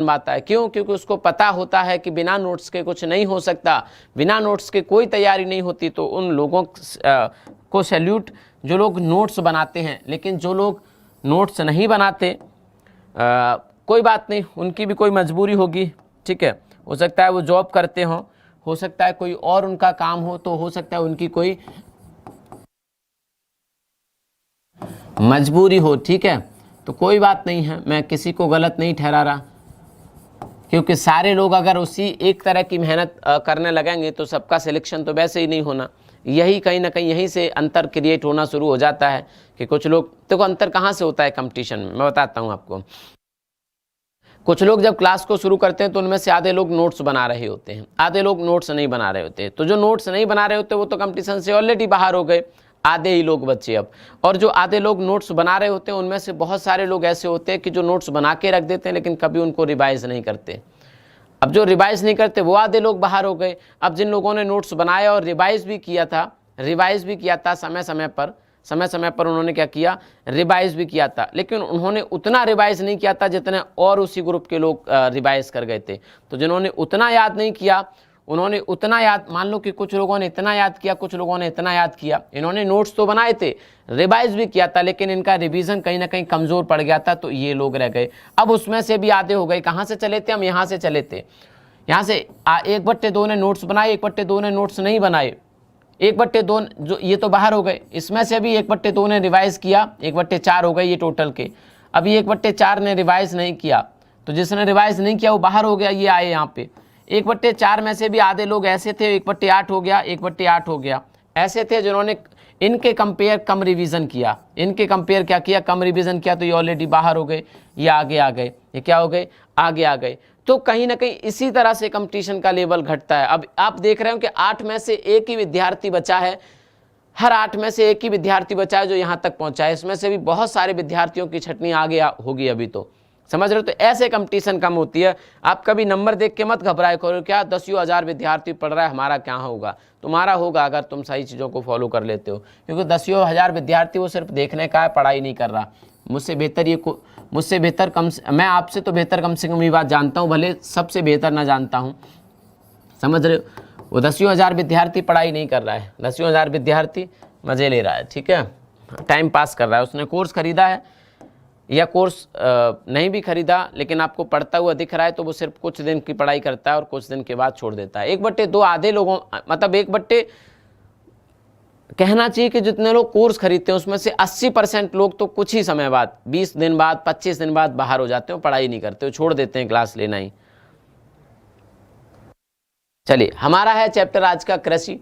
बनवाता है। क्यों? क्योंकि उसको पता होता है कि बिना नोट्स के कुछ नहीं हो सकता, बिना नोट्स के कोई तैयारी नहीं होती। तो उन लोगों को सैल्यूट जो लोग नोट्स बनाते हैं। लेकिन जो लोग नोट्स नहीं बनाते, कोई बात नहीं, उनकी भी कोई मजबूरी होगी, ठीक है। हो सकता है वो जॉब करते हों, हो सकता है कोई और उनका काम हो, तो हो सकता है उनकी कोई मजबूरी हो, ठीक है। तो कोई बात नहीं है, मैं किसी को गलत नहीं ठहरा रहा, क्योंकि सारे लोग अगर उसी एक तरह की मेहनत करने लगेंगे तो सबका सिलेक्शन तो वैसे ही नहीं होना। यही कहीं ना कहीं यहीं से अंतर क्रिएट होना शुरू हो जाता है कि कुछ लोग, देखो अंतर कहाँ से होता है कंपटीशन में, मैं बताता हूँ आपको। कुछ लोग जब क्लास को शुरू करते हैं तो उनमें से आधे लोग नोट्स बना रहे होते हैं, आधे लोग नोट्स नहीं बना रहे होते। तो जो नोट्स नहीं बना रहे होते वो तो कंपटीशन से ऑलरेडी बाहर हो गए, आधे ही लोग बचे अब। और जो आधे लोग नोट्स बना रहे होते हैं उनमें से बहुत सारे लोग ऐसे होते हैं कि जो नोट्स बना के रख देते हैं लेकिन कभी उनको रिवाइज नहीं करते। अब जो रिवाइज नहीं करते वो आधे लोग बाहर हो गए। अब जिन लोगों ने नोट्स बनाया और रिवाइज भी किया था समय समय पर उन्होंने क्या किया, रिवाइज भी किया था, लेकिन उन्होंने उतना रिवाइज नहीं किया था जितने और उसी ग्रुप के लोग रिवाइज कर गए थे। तो जिन्होंने उतना याद नहीं किया, उन्होंने उतना याद, मान लो कि कुछ लोगों ने इतना याद किया, कुछ लोगों ने इतना याद किया, इन्होंने नोट्स तो बनाए थे, रिवाइज भी किया था, लेकिन इनका रिवीजन कहीं ना कहीं कमज़ोर पड़ गया था, तो ये लोग रह गए। अब उसमें से भी आधे हो गए। कहाँ से चले थे हम? यहाँ से चले थे। यहाँ से 1/2 ने नोट्स बनाए, 1/2 ने नोट्स नहीं बनाए, 1/2 जो ये तो बाहर हो गए। इसमें से भी 1/2 ने रिवाइज किया, 1/4 हो गए ये टोटल के। अभी 1/4 ने रिवाइज नहीं किया, तो जिसने रिवाइज नहीं किया वो बाहर हो गया, ये आए यहाँ पे। 1/4 में से भी आधे लोग ऐसे थे, 1/8 हो गया, 1/8 हो गया, ऐसे थे जिन्होंने इनके कंपेयर कम रिवीजन किया, इनके कंपेयर क्या किया, कम रिवीजन किया, तो ये ऑलरेडी बाहर हो गए, ये आगे आ गए, ये क्या हो गए, आगे आ गए। तो कहीं ना कहीं इसी तरह से कंपटीशन का लेवल घटता है। अब आप देख रहे हो कि 8 में से एक ही विद्यार्थी बचा है, हर 8 में से एक ही विद्यार्थी बचा है जो यहाँ तक पहुँचा है। इसमें से भी बहुत सारे विद्यार्थियों की छटनी आगे होगी अभी, तो समझ रहे हो। तो ऐसे कंपटीशन कम होती है। आप कभी नंबर देख के मत घबराए करो, क्या 10,000 विद्यार्थी पढ़ रहा है, हमारा क्या होगा। तुम्हारा होगा अगर तुम सही चीज़ों को फॉलो कर लेते हो, क्योंकि 10,000 विद्यार्थी वो सिर्फ देखने का है, पढ़ाई नहीं कर रहा। मुझसे बेहतर मैं आपसे तो बेहतर कम से कम ये बात जानता हूँ, भले सबसे बेहतर ना जानता हूँ, समझ रहे हो। वो 10,000 विद्यार्थी पढ़ाई नहीं कर रहा है, 10,000 विद्यार्थी मज़े ले रहा है, ठीक है, टाइम पास कर रहा है। उसने कोर्स खरीदा है या कोर्स नहीं भी खरीदा, लेकिन आपको पढ़ता हुआ दिख रहा है, तो वो सिर्फ कुछ दिन की पढ़ाई करता है और कुछ दिन के बाद छोड़ देता है। 1/2 आधे लोगों, मतलब 1/2 कहना चाहिए कि जितने लोग कोर्स खरीदते हैं उसमें से 80% लोग तो कुछ ही समय बाद, 20 दिन बाद, 25 दिन बाद बाहर हो जाते हो, पढ़ाई नहीं करते हो, छोड़ देते हैं क्लास लेना ही। चलिए, हमारा है चैप्टर आज का कृषि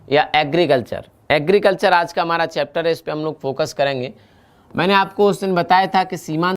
या एग्रीकल्चर आज का हमारा चैप्टर है, इस पे हम लोग फोकस करेंगे। मैंने आपको उस दिन बताया था कि सीमांत